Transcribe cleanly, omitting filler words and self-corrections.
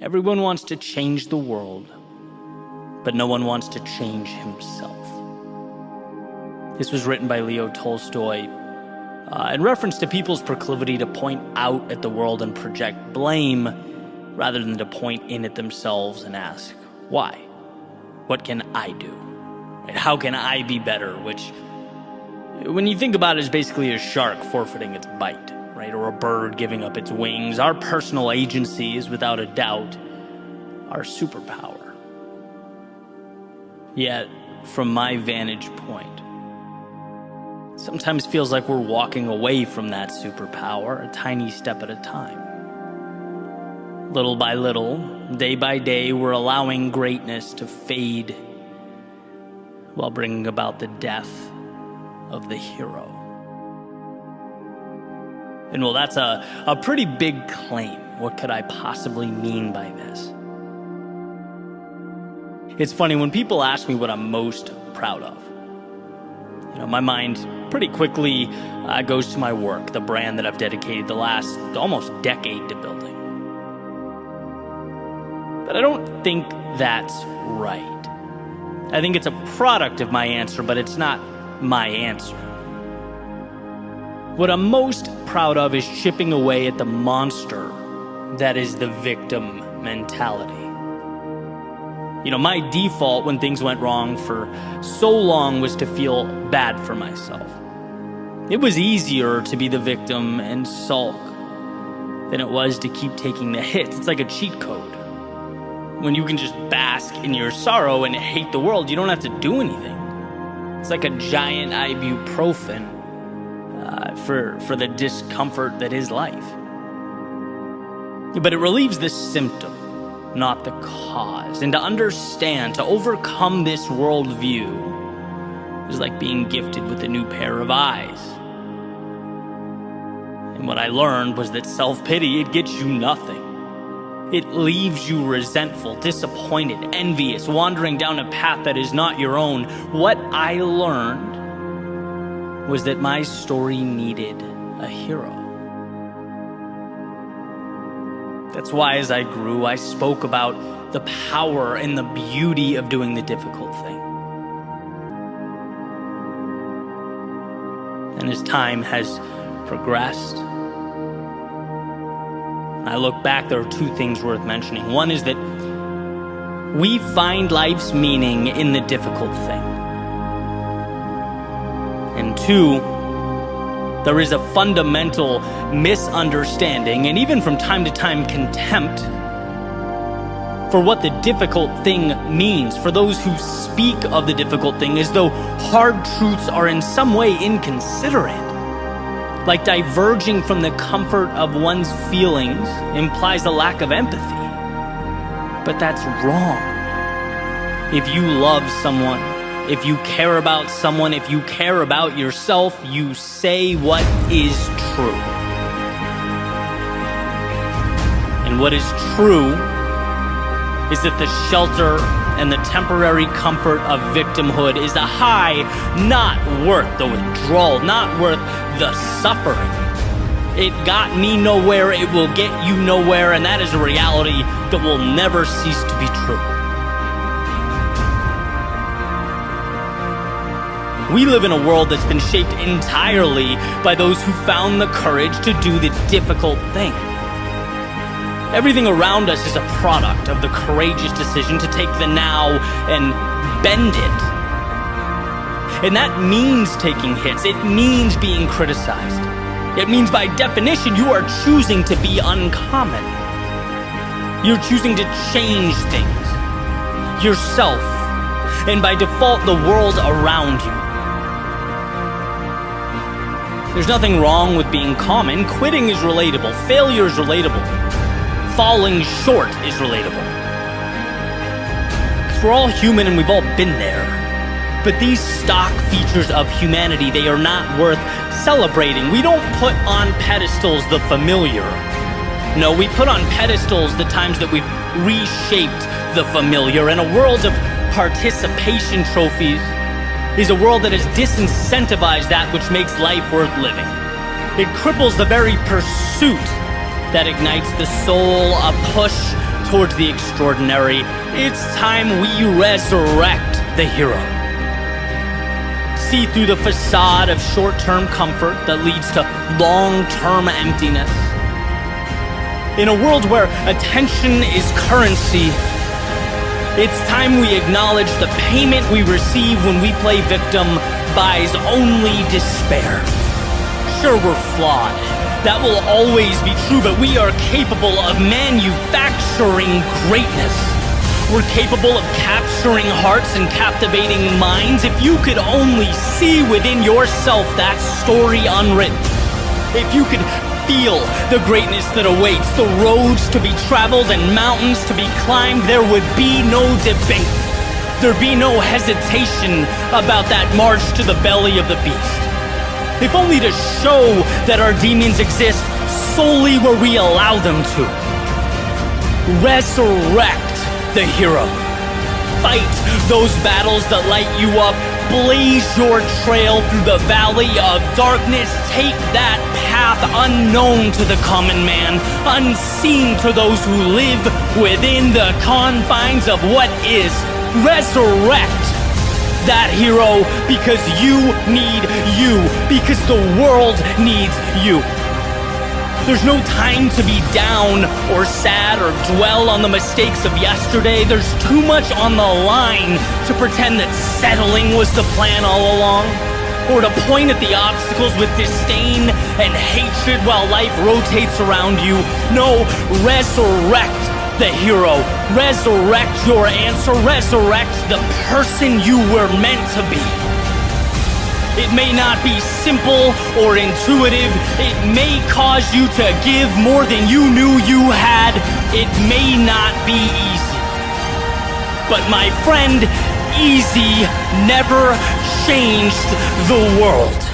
Everyone wants to change the world, but no one wants to change himself. This was written by Leo Tolstoy in reference to people's proclivity to point out at the world and project blame rather than to point in at themselves and ask, why? What can I do? Right? How can I be better? Which, when you think about it, is basically a shark forfeiting its bite, right? Or a bird giving up its wings. Our personal agency is without a doubt our superpower. Yet, from my vantage point, sometimes feels like we're walking away from that superpower a tiny step at a time. Little by little, day by day, we're allowing greatness to fade while bringing about the death of the hero. And well, that's a pretty big claim. What could I possibly mean by this? It's funny, when people ask me what I'm most proud of, my mind pretty quickly goes to my work, the brand that I've dedicated the last almost decade to building. But I don't think that's right. I think it's a product of my answer, but it's not my answer. What I'm most proud of is chipping away at the monster that is the victim mentality. My default when things went wrong for so long was to feel bad for myself. It was easier to be the victim and sulk than it was to keep taking the hits. It's like a cheat code. When you can just bask in your sorrow and hate the world, you don't have to do anything. It's like a giant ibuprofen for the discomfort that is life. But it relieves the symptom, not the cause. And to understand, to overcome this worldview is like being gifted with a new pair of eyes. And what I learned was that self-pity, it gets you nothing. It leaves you resentful, disappointed, envious, wandering down a path that is not your own. What I learned was that my story needed a hero. That's why as I grew, I spoke about the power and the beauty of doing the difficult thing. And as time has progressed, I look back, there are two things worth mentioning. One is that we find life's meaning in the difficult thing. And two, there is a fundamental misunderstanding, and even from time to time contempt, for what the difficult thing means, for those who speak of the difficult thing as though hard truths are in some way inconsiderate. Like diverging from the comfort of one's feelings implies a lack of empathy. But that's wrong. If you love someone, if you care about someone, if you care about yourself, you say what is true. And what is true is that the shelter and the temporary comfort of victimhood is a high not worth the withdrawal, not worth the suffering. It got me nowhere, it will get you nowhere, and that is a reality that will never cease to be true. We live in a world that's been shaped entirely by those who found the courage to do the difficult thing. Everything around us is a product of the courageous decision to take the now and bend it. And that means taking hits. It means being criticized. It means by definition you are choosing to be uncommon. You're choosing to change things, yourself, and by default the world around you. There's nothing wrong with being common. Quitting is relatable. Failure is relatable. Falling short is relatable. Because we're all human and we've all been there. But these stock features of humanity, they are not worth celebrating. We don't put on pedestals the familiar. No, we put on pedestals the times that we've reshaped the familiar. And a world of participation trophies is a world that has disincentivized that which makes life worth living. It cripples the very pursuit that ignites the soul, a push towards the extraordinary. It's time we resurrect the hero. See through the facade of short-term comfort that leads to long-term emptiness. In a world where attention is currency, it's time we acknowledge the payment we receive when we play victim buys only despair. Sure, we're flawed. That will always be true, but we are capable of manufacturing greatness. We're capable of capturing hearts and captivating minds. If you could only see within yourself that story unwritten. If you could feel the greatness that awaits, the roads to be traveled and mountains to be climbed, there would be no debate. There'd be no hesitation about that march to the belly of the beast. If only to show that our demons exist solely where we allow them to. Resurrect the hero. Fight those battles that light you up. Blaze your trail through the valley of darkness. Take that path unknown to the common man, unseen to those who live within the confines of what is. Resurrect that hero, because you need you, because the world needs you. There's no time to be down or sad or dwell on the mistakes of yesterday. There's too much on the line to pretend that settling was the plan all along, or to point at the obstacles with disdain and hatred while life rotates around you. No, resurrect the hero. Resurrect your answer. Resurrect the person you were meant to be. It may not be simple or intuitive. It may cause you to give more than you knew you had. It may not be easy. But my friend, easy never changed the world.